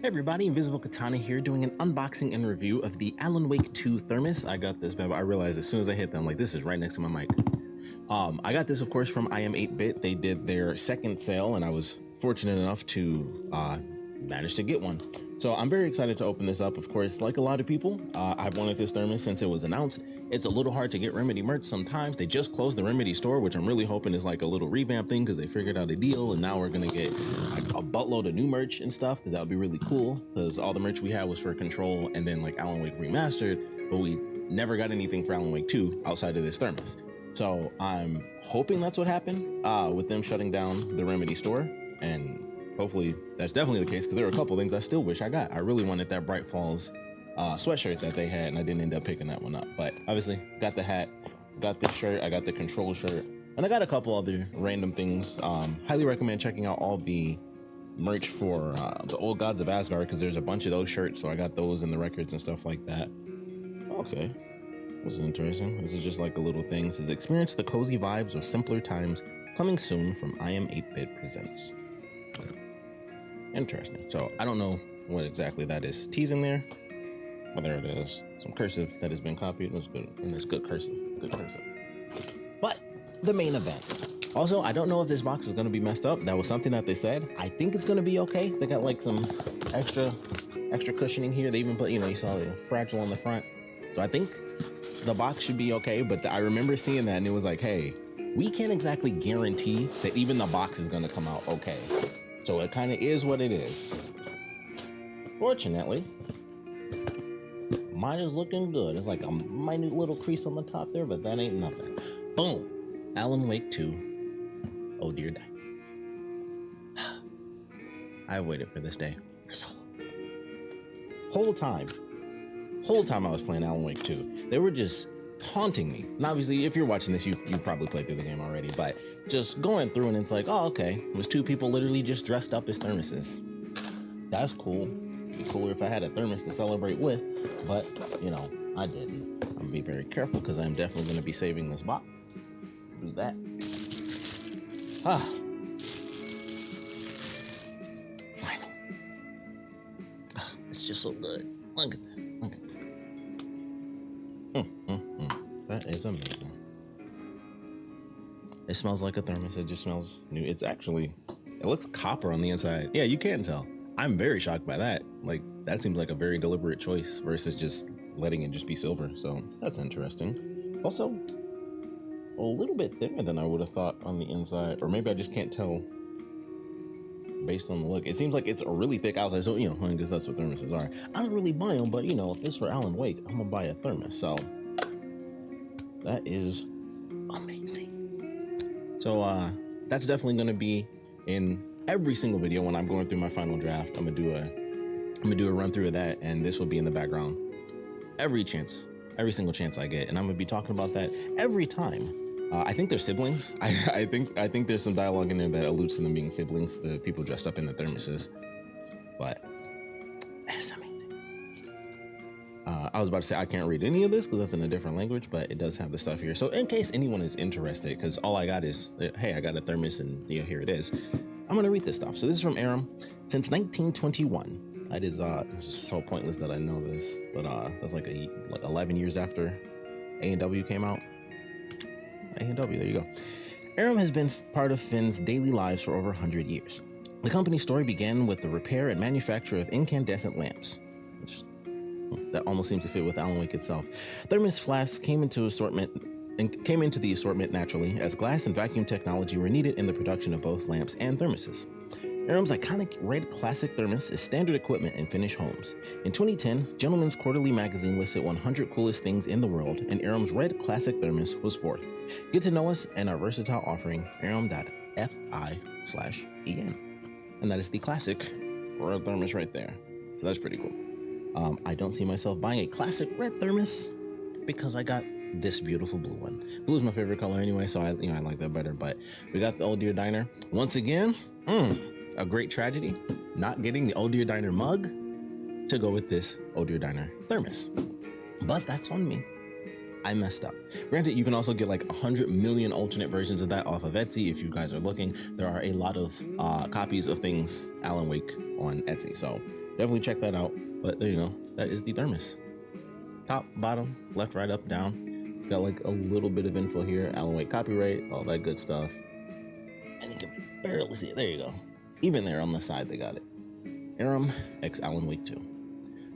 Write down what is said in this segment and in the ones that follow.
Hey everybody, Invisiblekatana here doing an unboxing and review of the Alan Wake 2 Thermos. I got this, but I realized as soon as I hit them, like, this is right next to my mic. I got this, of course, from I Am 8-Bit. They did their second sale, and I was fortunate enough to manage to get one. So I'm very excited to open this up. Of course, like a lot of people, I've wanted this thermos since it was announced. It's a little hard to get Remedy merch sometimes. They just closed the Remedy store, which I'm really hoping is like a little revamp thing because they figured out a deal, and now we're gonna get like a buttload of new merch and stuff because that would be really cool because all the merch we had was for Control and then like Alan Wake Remastered, but we never got anything for Alan Wake 2 outside of this thermos. So I'm hoping that's what happened with them shutting down the Remedy store, and hopefully that's definitely the case because there were a couple things I still wish I got. I really wanted that Bright Falls sweatshirt that they had, and I didn't end up picking that one up. But obviously, got the hat, got the shirt, I got the Control shirt, and I got a couple other random things. Highly recommend checking out all the merch for the Old Gods of Asgard because there's a bunch of those shirts, so I got those and the records and stuff like that. Okay, this is interesting. This is just like a little thing. It says, experience the cozy vibes of simpler times, coming soon from I Am 8-Bit Presents. Interesting. So I don't know what exactly that is teasing there, but there it is. Some cursive that has been copied. It's good, and it's good cursive. Good cursive. But the main event. Also, I don't know if this box is going to be messed up. That was something that they said. I think it's going to be okay. They got like some extra cushioning here. They even put, you saw the fragile on the front. So I think the box should be okay. But I remember seeing that and it was like, hey, we can't exactly guarantee that even the box is going to come out okay. So it kind of is what it is. Fortunately, mine is looking good. It's like a minute little crease on the top there, but that ain't nothing. Boom. Alan Wake 2. Oh dear die. I waited for this day so whole time I was playing Alan Wake 2. They were just taunting me. And obviously, if you're watching this, you probably played through the game already, but just going through and it's like, oh, okay. It was two people literally just dressed up as thermoses. That's cool. It'd be cooler if I had a thermos to celebrate with, but, I didn't. I'm gonna be very careful because I'm definitely going to be saving this box. Do that. Final. It's just so good. Look at that. Look at that. That is amazing. It smells like a thermos. It just smells new. It looks copper on the inside. Yeah, you can tell. I'm very shocked by that. Like, that seems like a very deliberate choice versus just letting it just be silver. So that's interesting. Also, a little bit thinner than I would have thought on the inside, or maybe I just can't tell based on the look. It seems like it's a really thick outside, so I guess that's what thermoses are. I don't really buy them, but if it's for Alan Wake, I'm gonna buy a thermos. So that is amazing. So that's definitely gonna be in every single video when I'm going through my final draft. I'm gonna do a run through of that, and this will be in the background every single chance I get, and I'm gonna be talking about that every time. I think they're siblings. I think there's some dialogue in there that alludes to them being siblings, the people dressed up in the thermoses. But it's amazing. I was about to say I can't read any of this because that's in a different language, but it does have the stuff here. So in case anyone is interested, because all I got is, hey, I got a thermos and here it is. I'm gonna read this stuff. So this is from Aram. Since 1921. That is just so pointless that I know this, but that's like 11 years after A&W came out. A&W, there you go. Aram has been part of Finn's daily lives for over 100 years. The company's story began with the repair and manufacture of incandescent lamps, which that almost seems to fit with Alan Wake itself. Thermos flasks came into the assortment naturally, as glass and vacuum technology were needed in the production of both lamps and thermoses. Aram's iconic red classic thermos is standard equipment in Finnish homes. In 2010, Gentleman's Quarterly magazine listed 100 coolest things in the world, and Aram's red classic thermos was fourth. Get to know us and our versatile offering, aram.fi/en. And that is the classic red thermos right there. So that's pretty cool. I don't see myself buying a classic red thermos because I got this beautiful blue one. Blue is my favorite color anyway, so I like that better. But we got the Old Deer Diner once again. A great tragedy not getting the Old Deer Diner mug to go with this Old Deer Diner thermos, but that's on me. I messed up. Granted, you can also get like 100 million alternate versions of that off of Etsy if you guys are looking. There are a lot of copies of things Alan Wake on Etsy, so definitely check that out. But there you go. That is the Thermos. Top, bottom, left, right, up, down. It's got like a little bit of info here. Alan Wake copyright, all that good stuff. And you can barely see it. There you go. Even there on the side, they got it. Aram X Alan Wake 2.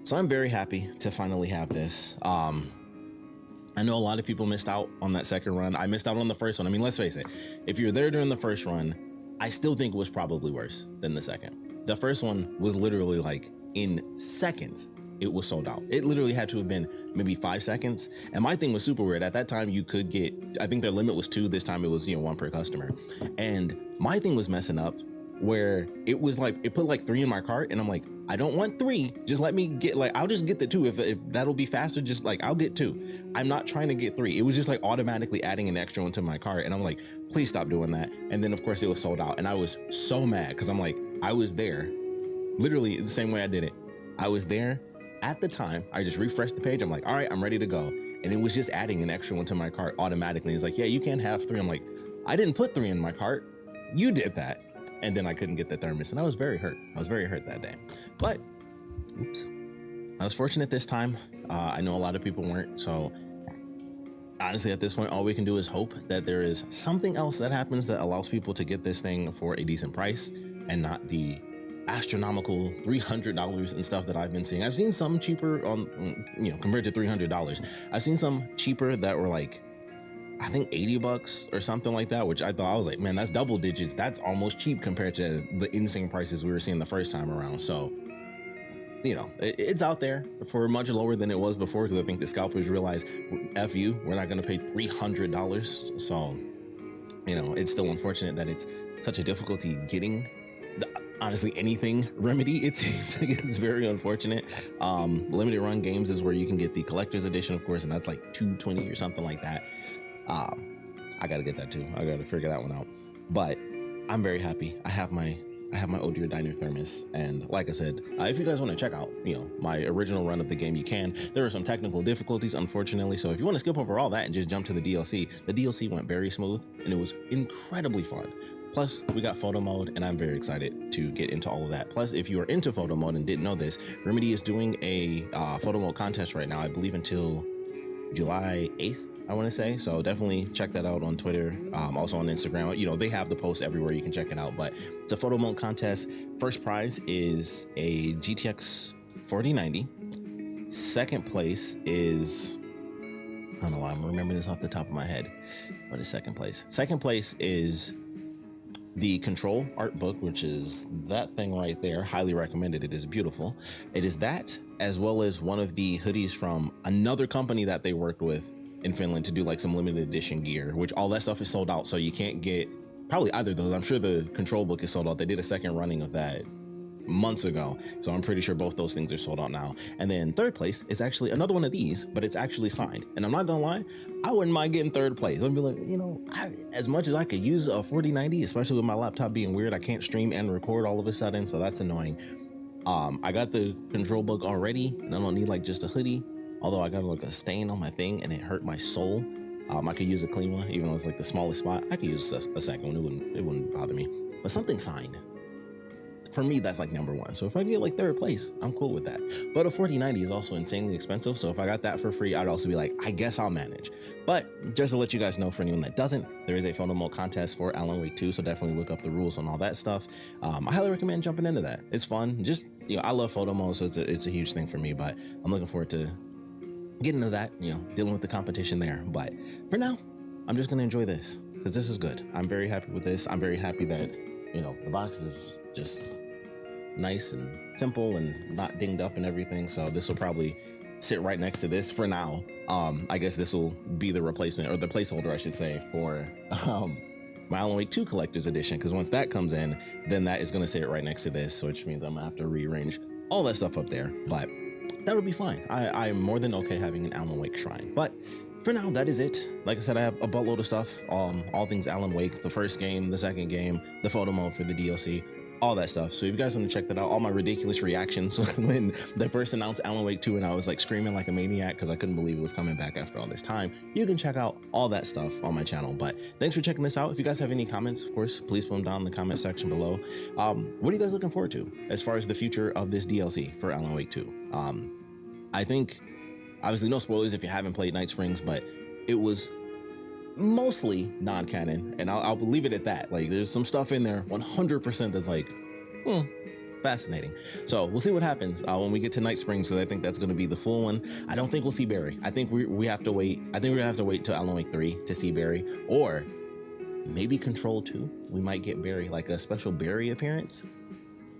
So I'm very happy to finally have this. I know a lot of people missed out on that second run. I missed out on the first one. I mean, let's face it. If you're there during the first run, I still think it was probably worse than the second. The first one was literally like in seconds, it was sold out. It literally had to have been maybe 5 seconds. And my thing was super weird. At that time, you could get, I think their limit was 2. This time it was, 1 per customer. And my thing was messing up where it was like, it put like 3 in my cart. And I'm like, I don't want 3. Just let me get like, I'll just get the 2. If that'll be faster, just like, I'll get 2. I'm not trying to get 3. It was just like automatically adding an extra one to my cart. And I'm like, please stop doing that. And then of course it was sold out. And I was so mad because I'm like, I was there literally the same way I did it. I was there at the time. I just refreshed the page. I'm like, all right, I'm ready to go. And it was just adding an extra one to my cart automatically. It's like, yeah, you can't have 3. I'm like, I didn't put 3 in my cart. You did that. And then I couldn't get the Thermos, and I was very hurt. I was very hurt that day. But, oops, I was fortunate this time. I know a lot of people weren't. So honestly, at this point, all we can do is hope that there is something else that happens that allows people to get this thing for a decent price and not the astronomical $300 and stuff that I've been seeing. I've seen some cheaper on, compared to $300. I've seen some cheaper that were like, I think $80 or something like that, which I thought, I was like, man, that's double digits. That's almost cheap compared to the insane prices we were seeing the first time around. So, it's out there for much lower than it was before, because I think the scalpers realize, F you, we're not going to pay $300. So, it's still unfortunate that it's such a difficulty getting honestly anything Remedy. It seems like it's very unfortunate. Limited run games is where you can get the collector's edition, of course, and that's like $220 or something like that. I gotta get that too. I gotta figure that one out. But I'm very happy. I have my Oh Dear Diner Thermos, and like I said, if you guys want to check out my original run of the game, you can. There are some technical difficulties, unfortunately, so if you want to skip over all that and just jump to the DLC went very smooth and it was incredibly fun. Plus, we got photo mode, and I'm very excited to get into all of that. Plus, if you are into photo mode and didn't know this, Remedy is doing a photo mode contest right now, I believe until July 8th, I want to say. So definitely check that out on Twitter, also on Instagram. They have the posts everywhere, you can check it out. But it's a photo mode contest. First prize is a GTX 4090. Second place is, I don't know why I'm remembering this off the top of my head. What is second place? Second place is the Control art book, which is that thing right there. Highly recommended. It is beautiful. It is that, as well as one of the hoodies from another company that they worked with in Finland to do like some limited edition gear, which all that stuff is sold out. So you can't get probably either of those. I'm sure the Control book is sold out. They did a second running of that months ago. So I'm pretty sure both those things are sold out now. And then third place is actually another one of these, but it's actually signed. And I'm not gonna lie, I wouldn't mind getting third place. I'd be like, as much as I could use a 4090, especially with my laptop being weird, I can't stream and record all of a sudden. So that's annoying. I got the Control book already, and I don't need like just a hoodie. Although I got like a stain on my thing and it hurt my soul. I could use a clean one, even though it's like the smallest spot. I could use a second one. It wouldn't bother me. But something signed, for me, that's like number one. So if I get like third place, I'm cool with that. But a 4090 is also insanely expensive. So if I got that for free, I'd also be like, I guess I'll manage. But just to let you guys know, for anyone that doesn't, there is a photo mode contest for Alan Wake 2. So definitely look up the rules on all that stuff. I highly recommend jumping into that. It's fun. Just, I love photo mode. So it's a huge thing for me, but I'm looking forward to getting into that, dealing with the competition there. But for now, I'm just going to enjoy this because this is good. I'm very happy with this. I'm very happy that, the box is just nice and simple and not dinged up and everything. So this will probably sit right next to this for now. I guess this will be the replacement, or the placeholder, I should say, for my Alan Wake 2 Collector's Edition. Because once that comes in, then that is going to sit right next to this, which means I'm going to have to rearrange all that stuff up there. But that would be fine. I'm more than okay having an Alan Wake shrine. But for now, that is it. Like I said, I have a buttload of stuff. All things Alan Wake, the first game, the second game, the photo mode for the DLC, all that stuff. So if you guys want to check that out, all my ridiculous reactions when they first announced Alan Wake 2 and I was like screaming like a maniac because I couldn't believe it was coming back after all this time, you can check out all that stuff on my channel. But thanks for checking this out. If you guys have any comments, of course, please put them down in the comment section below. What are you guys looking forward to as far as the future of this DLC for Alan Wake 2? I think, obviously no spoilers if you haven't played Night Springs, but it was mostly non-canon, and I'll leave it at that. Like, there's some stuff in there 100% that's like, fascinating. So we'll see what happens when we get to Night Springs. So I think that's going to be the full one. I don't think we'll see Barry. I think we have to wait. I think we're gonna have to wait till Alan Wake 3 to see Barry, or maybe Control 2. We might get Barry, like a special Barry appearance.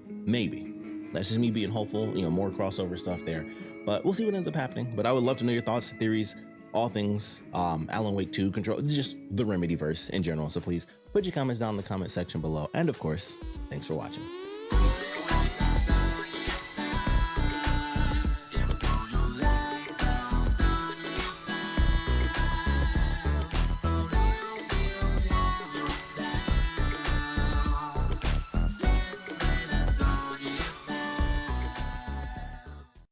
Maybe. That's just me being hopeful. You know, more crossover stuff there, but we'll see what ends up happening. But I would love to know your thoughts, theories, all things Alan Wake 2, Control, just the Remedy verse in general. So please put your comments down in the comment section below. And of course, thanks for watching.